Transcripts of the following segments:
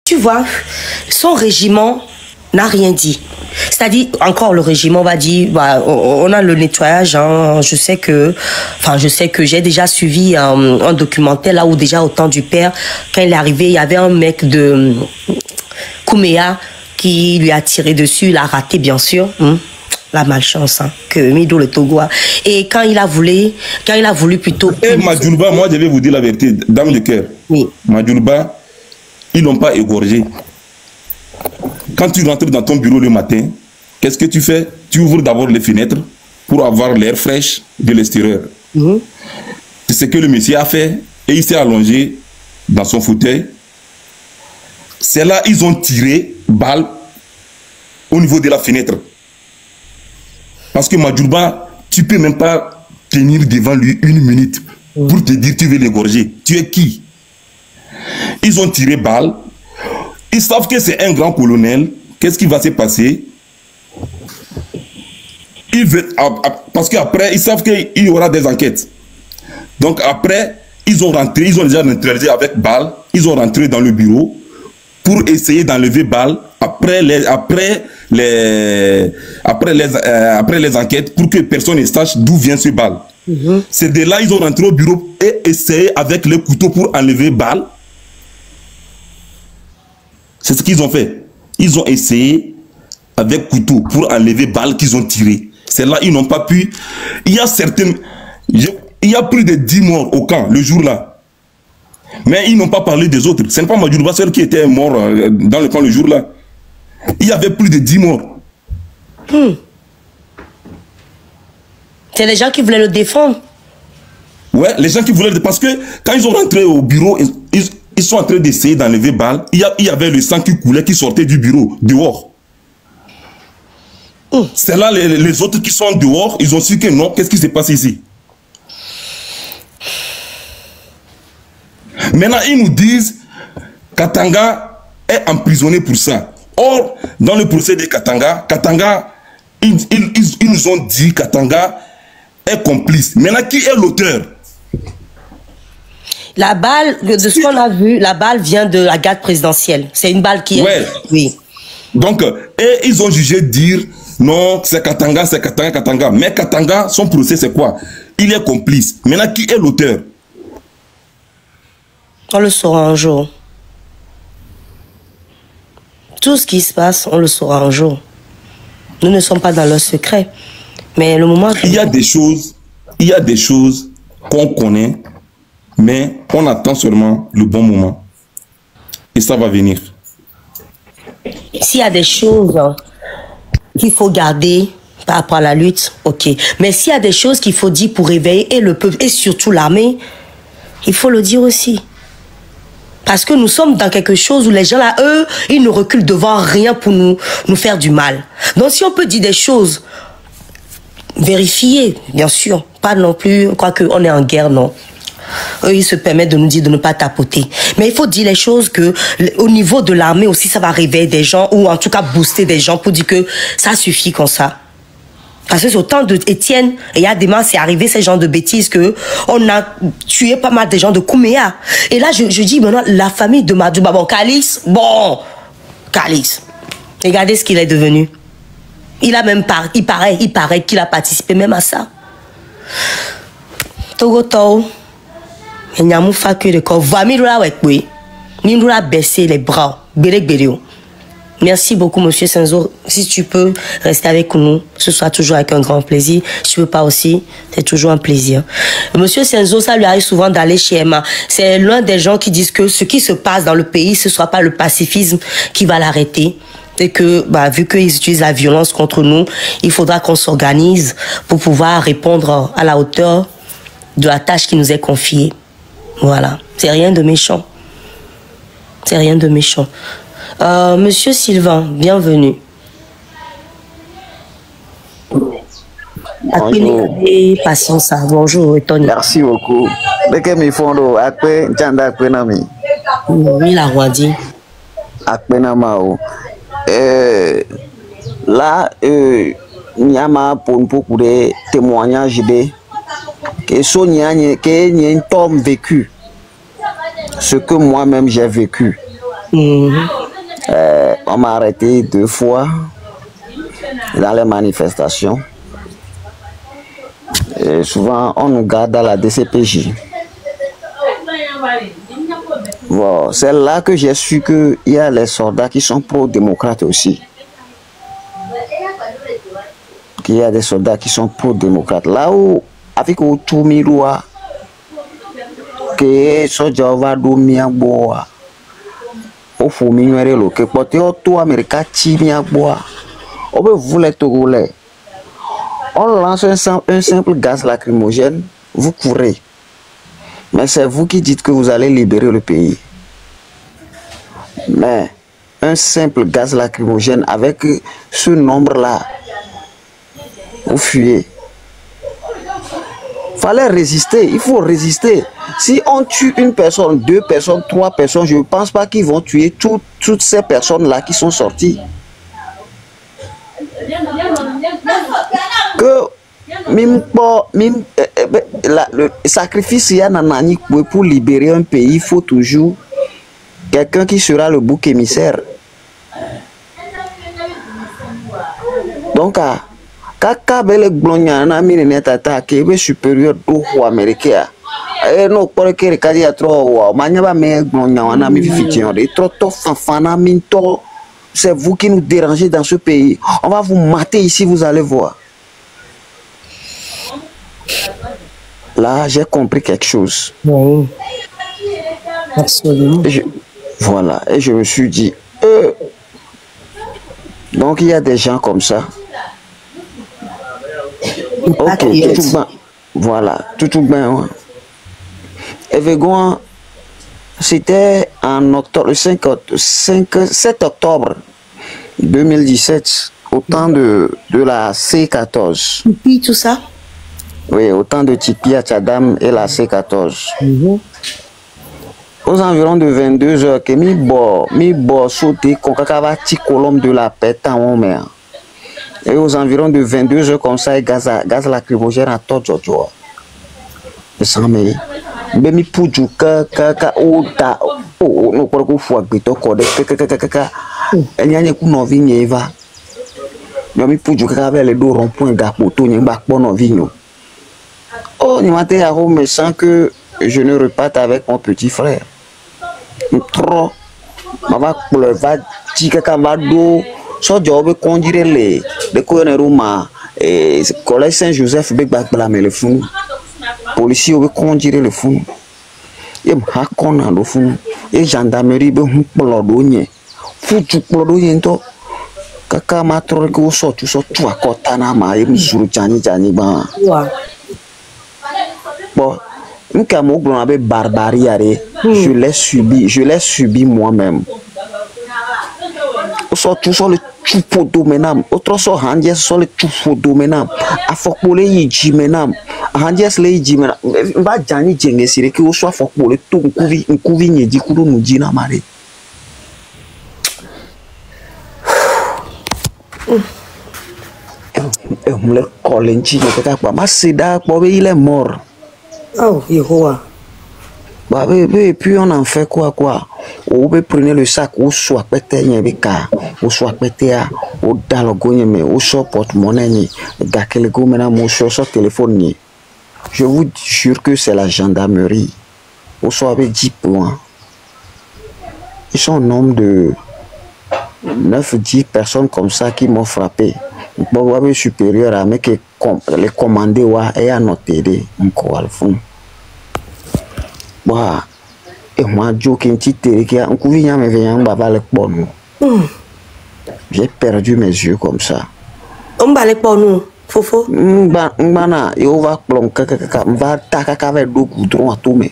Tu vois, son régiment n'a rien dit. C'est-à-dire, encore le régiment va dire, bah, on a le nettoyage, hein, je sais que j'ai déjà suivi un documentaire là où déjà au temps du père, quand il est arrivé, il y avait un mec de Kouméa qui lui a tiré dessus, il a raté bien sûr. La malchance, hein, que Mido le Togo. Et quand il a voulu plutôt... Madjoulba, moi je vais vous dire la vérité, dame de cœur. Oui. Madjoulba, ils n'ont pas égorgé. Quand tu rentres dans ton bureau le matin, qu'est-ce que tu fais? Tu ouvres d'abord les fenêtres pour avoir l'air fraîche de l'extérieur. C'est ce que le monsieur a fait et il s'est allongé dans son fauteuil. C'est là ils ont tiré balle au niveau de la fenêtre. Parce que Madjoulba, tu peux même pas tenir devant lui une minute pour te dire tu veux l'égorger. Tu es qui? Ils ont tiré balle. Ils savent que c'est un grand colonel. Qu'est-ce qui va se passer? Parce qu'après, ils savent qu'il y aura des enquêtes. Donc après, ils ont déjà neutralisé avec balle. Ils ont rentré dans le bureau pour essayer d'enlever balle après les enquêtes pour que personne ne sache d'où vient ce balle. C'est de là ils ont rentré au bureau et essayé avec le couteau pour enlever balle. C'est ce qu'ils ont fait. Ils ont essayé avec couteau pour enlever balle qu'ils ont tiré. C'est là ils n'ont pas pu. Il y a plus de 10 morts au camp le jour-là. Mais ils n'ont pas parlé des autres. Ce n'est pas Madjoulba seul qui était mort dans le camp le jour-là. Il y avait plus de 10 morts. C'est les gens qui voulaient le défendre. Ouais, les gens qui voulaient... Parce que quand ils sont rentrés au bureau, ils sont en train d'essayer d'enlever balle. Il y avait le sang qui coulait, qui sortait du bureau, dehors. C'est là les autres qui sont dehors, ils ont su que non. Qu'est-ce qui s'est passé ici? Maintenant, ils nous disent Katanga est emprisonné pour ça. Or, dans le procès de Katanga, ils nous ont dit Katanga est complice. Maintenant, qui est l'auteur? La balle, de ce qu'on a vu, la balle vient de la garde présidentielle. C'est une balle qui est... Ouais. Oui. Donc, et ils ont jugé dire non, c'est Katanga. Mais Katanga, son procès, c'est quoi? Il est complice. Maintenant, qui est l'auteur? On le saura un jour. Tout ce qui se passe, on le saura un jour. Nous ne sommes pas dans leur secret. Mais le moment... Il y a des choses qu'on connaît, mais on attend seulement le bon moment. Et ça va venir. S'il y a des choses qu'il faut garder par rapport à la lutte, ok. Mais s'il y a des choses qu'il faut dire pour réveiller et le peuple, et surtout l'armée, il faut le dire aussi. Parce que nous sommes dans quelque chose où les gens là, eux, ils ne reculent devant rien pour nous faire du mal. Donc si on peut dire des choses, vérifier, bien sûr, pas non plus, quoique on est en guerre, non. Eux, ils se permettent de nous dire de ne pas tapoter. Mais il faut dire les choses que, au niveau de l'armée aussi, ça va réveiller des gens, ou en tout cas booster des gens pour dire que ça suffit comme ça. Parce que au temps d'Étienne, il y a des moments, c'est arrivé ces genres de bêtises que on a tué pas mal de gens de Kouméa. Et là, je dis maintenant, la famille de Madjoulba, Kalis, regardez ce qu'il est devenu. Il a même il paraît qu'il a participé même à ça. Togoto, il n'y a pas que de corps. Va m'ira ouais, m'ira baisser les bras, béré. Merci beaucoup, Monsieur Senzo. Si tu peux rester avec nous, ce sera toujours avec un grand plaisir. Si tu veux pas aussi, c'est toujours un plaisir. Monsieur Senzo, ça lui arrive souvent d'aller chez Emma. C'est l'un des gens qui disent que ce qui se passe dans le pays, ce ne sera pas le pacifisme qui va l'arrêter. Et que, vu qu'ils utilisent la violence contre nous, il faudra qu'on s'organise pour pouvoir répondre à la hauteur de la tâche qui nous est confiée. Voilà. C'est rien de méchant. C'est rien de méchant. Monsieur Sylvain, bienvenue. Bonjour. Patience, bonjour, Tony. Merci beaucoup. Oui, la Rwandi. Là, il y a beaucoup de témoignages que vécu. Ce que moi-même j'ai vécu. On m'a arrêté 2 fois dans les manifestations. Et souvent, on nous garde à la DCPJ. Bon, c'est là que j'ai su qu'il y a les soldats qui sont pro-démocrates aussi. Qu'il y a des soldats qui sont pro-démocrates. Là où, avec tout miroir, que soja va dormir bois, au fond mignorer le que porter tout américain timia bois, on veut vous les togolais. On lance un simple gaz lacrymogène, vous courez. Mais c'est vous qui dites que vous allez libérer le pays. Mais un simple gaz lacrymogène avec ce nombre-là, vous fuyez. Fallait résister, il faut résister. Si on tue une personne, 2 personnes, 3 personnes, je ne pense pas qu'ils vont tuer toutes ces personnes-là qui sont sorties. Que le sacrifice il y a pour libérer un pays, il faut toujours quelqu'un qui sera le bouc émissaire. Donc, kaka bele glonya na mi ne tata ke be supérieur au américain. Non pour que le kadi a trop manya ba me glonya wana mi fifition de trop fanfana minto. C'est vous qui nous dérangez dans ce pays. On va vous mater ici, vous allez voir. Là, j'ai compris quelque chose. Oui. Absolument. Voilà, et je me suis dit, donc il y a des gens comme ça. Ok, tout bien. Voilà, tout bien. Et Végon, c'était en octobre, le 7 octobre 2017, au temps de la C14. Tipi, tout ça? Oui, au temps de Tipi, Tchadam et la C14. Aux environs de 22 heures, que mi bo sauté, qu'on va petit colombe de la paix, en mer. Et aux environs de 22 heures, comme ça, gaz lacrymogène à tout jour. Et sans me. Bemi puju ka oda o no por ko fu agbito ko de ka enya ku no vi nyeva bemi puju ka le do rond point ga poto nyi ba po no vi nyo oh ni maté à me sens que je ne reparte avec mon petit frère trop mama va ti ka va do so job conduire le colonel et collège Saint-Joseph be gba la me le fou policier veut conduire le fou et m'hakona le fou et gendarmerie be plodogne futu plodogne to kaka matro ko so tu so tu akota na ma e mzuru jani ba bon nka mo gbon abe barbarie are je l'ai subi moi-même so tu so le tupo domenam autre so handie so le tupo domenam afokole yiji menam handies le jimena va jani jenge sire ki o so afokpo le to nkuvi nyeji kuro nuji na mare le kolenchi ne kaka pa masida po be il est mort. Oh Yehowa. Bah et puis on en fait quoi on peut prendre le sac ou soit pété nyebeka ou soit pété à ou dans le gogne mais ou soit porte-monnaie ni gakele go mena mo so téléphone ni. Je vous jure que c'est la gendarmerie. Ou soit avec 10 points. Ils sont au nombre de 9-10 personnes comme ça qui m'ont frappé. Bon, supérieur à mais que les commandés et à noter encore le fond. Bah, et moi, Joe qui j'ai perdu mes yeux comme ça. On va aller pour nous, Fofo. Mbana, yo va plom kaka va taka avec deux goudrons à tout mais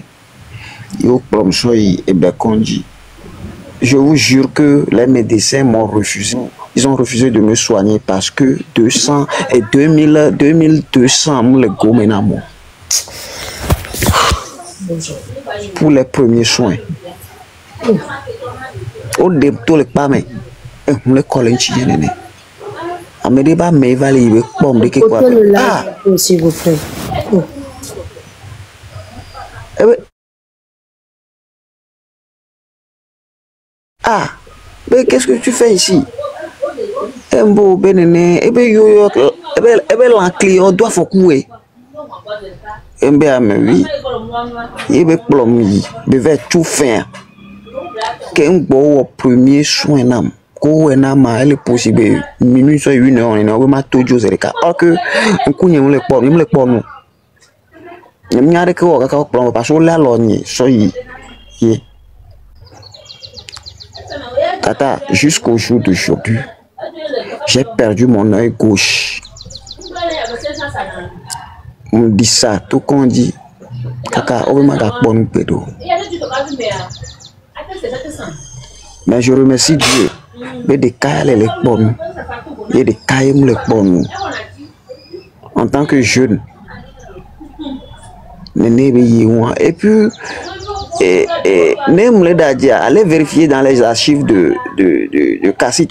yo plom soy et bekonji. Je vous jure que les médecins m'ont refusé. Ils ont refusé de me soigner parce que 200 et 2200 le gomenamo. Pour les premiers soins. Au début, les pas mais le collège chien. Amédée ba me va les pommes de quoi. Ah, s'il vous plaît. qu'est-ce que tu fais ici? Embo benene, ebe yo, ebe l'enclé, on doit faut couer. Embe ame oui, ebe plomi, beve tout faire. Qu'un beau premier soin nam, ko enama, elle est possible, minuit soit 1 heure, on a ma tojo zereka. Or que, on connaît le port, nous. N'y a que on a plan parce que la logne, soyez. Tata, jusqu'au jour d'aujourd'hui, j'ai perdu mon œil gauche. On me dit ça, tout qu'on dit. Kaka, on m'a bon pédo. Mais je remercie Dieu. Mais des cas, les bonnes. Il y a des cas, les bonnes. En tant que jeune, et puis, allez vérifier dans les archives de CACIT,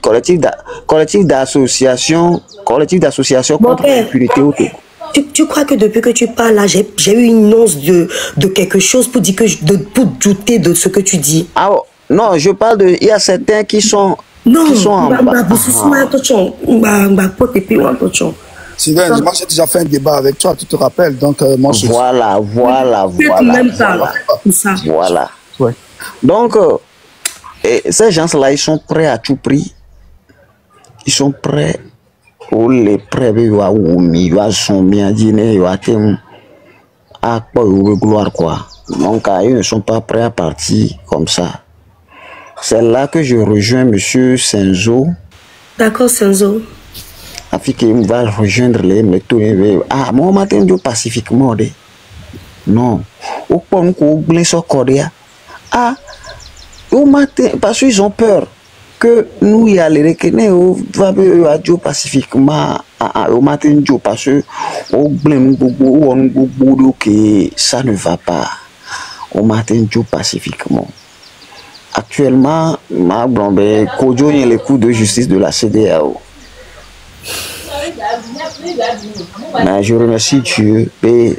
collectif d'association contre l'impunité au Togo. Tu crois que depuis que tu parles là, j'ai eu une once de quelque chose pour dire pour douter de ce que tu dis? Ah non, je parle de, il y a certains qui sont en bas. Sylvain, moi j'ai déjà fait un débat avec toi, tu te rappelles, donc moi je... Voilà. Ouais. Donc, ces gens-là, ils sont prêts à tout prix. Ils sont prêts pour les prêts, ils sont bien dîner, ils ont gloire, quoi. Donc, ils ne sont pas prêts à partir comme ça. C'est là que je rejoins M. Senzo. D'accord, Senzo. Il va rejoindre les méthodes. Ah, moi, matin, je pacifiquement. Non. Au point où ah, au matin, parce qu'ils ont peur que nous y allons reconnaître pacifiquement au matin, parce que ça ne va pas. Au matin, pacifiquement. Actuellement, ma blonde, Kojo est le coup de justice de la CEDEAO. Mais je remercie Dieu et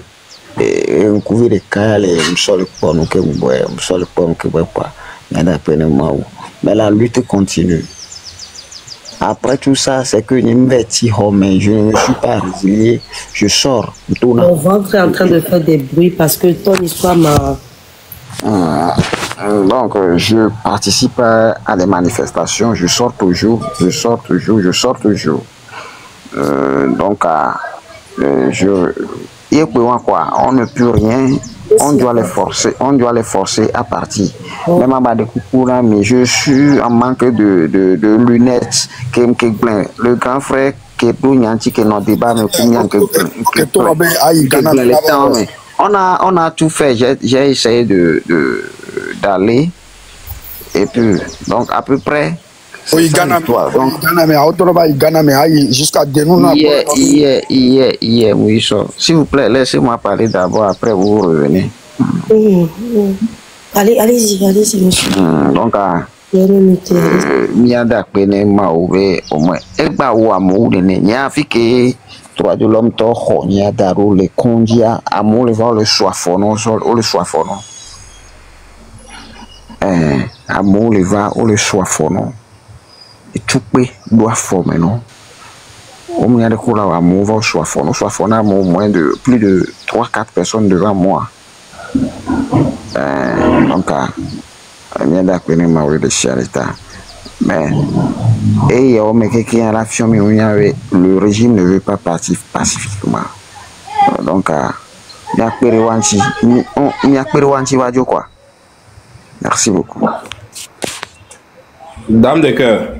on couvre les cas, les mais la lutte continue. Après tout ça, c'est que je ne me suis pas résilié, je sors. Mon ventre est en train de faire des bruits parce que ton histoire m'a... Donc, je participe à des manifestations, je sors toujours. Donc, on ne peut rien, on doit les forcer à partir. Même à bas de coucou là, mais je suis en manque de lunettes. Le grand frère qui est plus nyanti que nos débats, mais on a tout fait. J'ai essayé d'aller et puis donc à peu près. Oui, Ghana, jusqu'à demain. Oui, s'il vous plaît, laissez-moi parler d'abord, après vous revenez. Allez-y, monsieur. Donc, Miada Pene Maoué, au moins, Eba ou Amour, il y a fait droit de l'homme, il y a d'arou, les condia, amour, le soifonnon, le soifonnon. Amour, le soifonnon. Et tout doit former, non? Au moins, de coups là, amour, va au soifonnon, au moins de plus de 3-4 personnes devant moi. Donc, il y a d'accord, de charité. Mais, et le régime ne veut pas partir pacifiquement. Donc, il y a quoi. Merci beaucoup. Dame de cœur.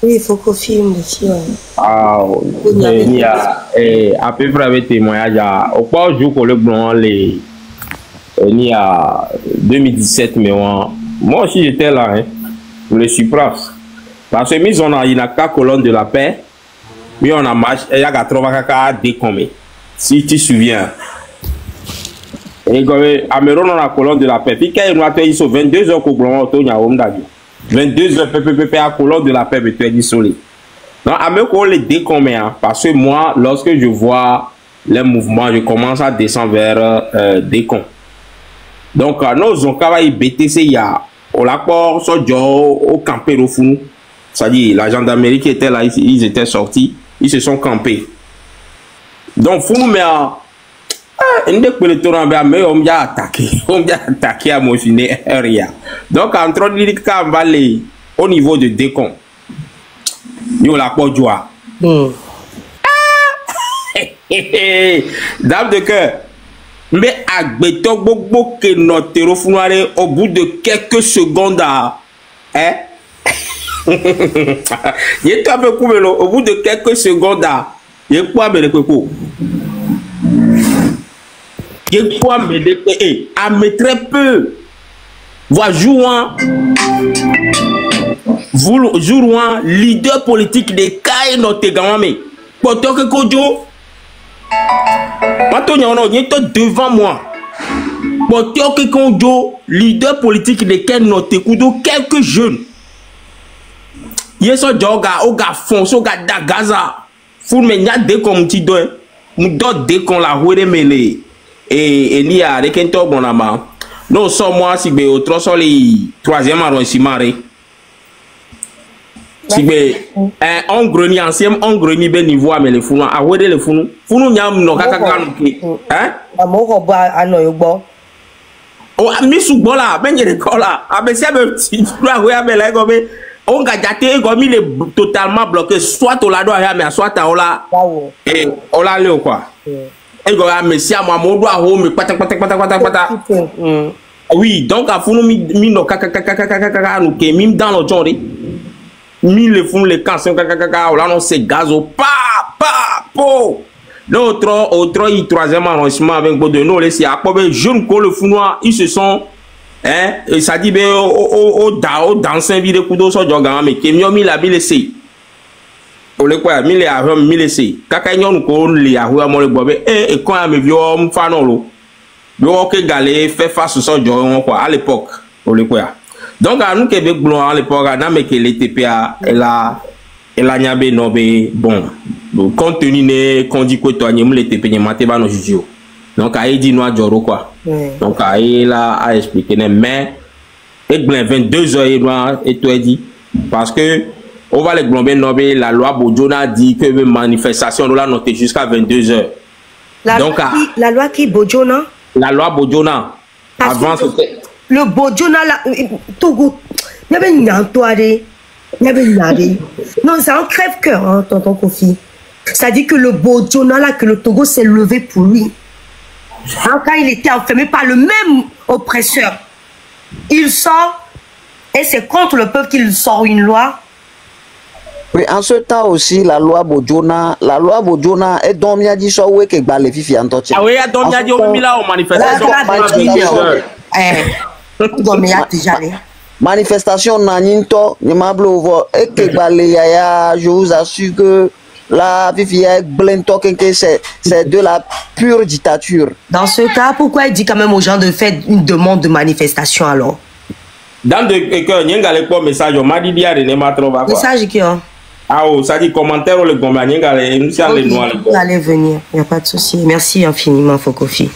Oui, il faut qu'on filme aussi. Ah, il y a à peu près avec témoignage. Au point jour qu'on le blanc, il y a 2017, mais moi aussi j'étais là, hein, pour le Supras. Parce que il y a 4 colonnes de la paix, mais on a marché, il y a 80 décommés. Si tu te souviens. Et à Meron, on a la colonne de la paix. Puis quand ils sont 22 heures qu'au blanc, il y a 22 heures, à colonne de la paix, mais tu es isolé. Donc, à me qu'on les décommé, parce que moi, lorsque je vois les mouvements, je commence à descendre vers Décon. Donc, nous avons travaillé BTC, il y a au laport, au campé au fou. C'est-à-dire, la gendarmerie qui était là, ils étaient sortis, ils se sont campés. Donc, fou, mais on m'a attaqué à mon finet rien. Donc, entre les au niveau de décon, nous la pas joie. Dame de cœur, mais à béton beaucoup que notre téléphone au bout de quelques secondes, hein? Il est un peu couvert au bout de quelques secondes, il est quoi, mais le coco. Il quoi me déclarer à me très peu voir jouant leader politique de Kai notre gamame pourtant que Kojo maintenant on est devant moi pourtant que Kojo leader politique de Kai notre Kudo quelques jeunes yeso joga o ga fonso ga da Gaza fou me nya de comme ti do mu do de kon la hore mele et il y a des gens qui ont non moi si be au troisième arrondissement si be on greni ancien on greni ben niveau mais le fou a wede le fou nyam no kaka hein amoko ba ano yo gbo o mi sugbo la ben je ko la abesi be ti loi we abela go be on ga jate go mi le totalement bloqué soit au lado ya mais soit à ola et ola le quoi et go merci à moi mon doigt home pata. Oui, donc à fond mi no kaka nous ke mi dans le genre mi le fond les cantions kaka là non c'est gazo pa po l'autre il troisième arrondissement avec de nous laisser à quoi jeune ko le founois ils se sont hein et ça dit ben au danser vide kudo so joga mais ke mi la bi laisser le quoi mi le a mi laisser kaka nyon ko le a ho mo le bobe et quand a me vio m fa non lo yo ke galé fait face so jo quoi à l'époque le quoi donc à nous Québec blanc à l'époque na me que le TPA elle a nyabé no be bon compte tenu ne qu'on dit que toi nyem le TP nyamate ba no juju donc a dit no joro quoi donc a là a expliquer mais et 22h et toi dit parce que on va les glomber nommé la loi Bojona dit que manifestation doit noter jusqu'à 22h. La loi qui Bojona? La loi Bojona. Avant c'était le Bojona là Togo. Il y avait une entourée. Non, c'est un crève-cœur, hein, tonton Kofi. Ça dit que le Bojona là que le Togo s'est levé pour lui. Hein, quand il était enfermé par le même oppresseur, il sort et c'est contre le peuple qu'il sort une loi. Oui, en ce temps aussi, la loi Bojona est dormi à 10 soirs que les filles en touché. Ah oui, elle dormi à 10 soirs en manifestation. Manifestation naninto, ni mablo et que balayaya, je vous assure que la vie est blento que c'est de la pure dictature. Dans ce cas, pourquoi il dit quand même aux gens de faire une demande de manifestation alors? Dans de que n'y a pas message, on m'a dit dire ne m'a trouvé quoi. Message qui a? Ah oh, ça dit commentaire le gomme n'y a nous allons venir, il n'y a pas de souci. Merci infiniment Fokofi.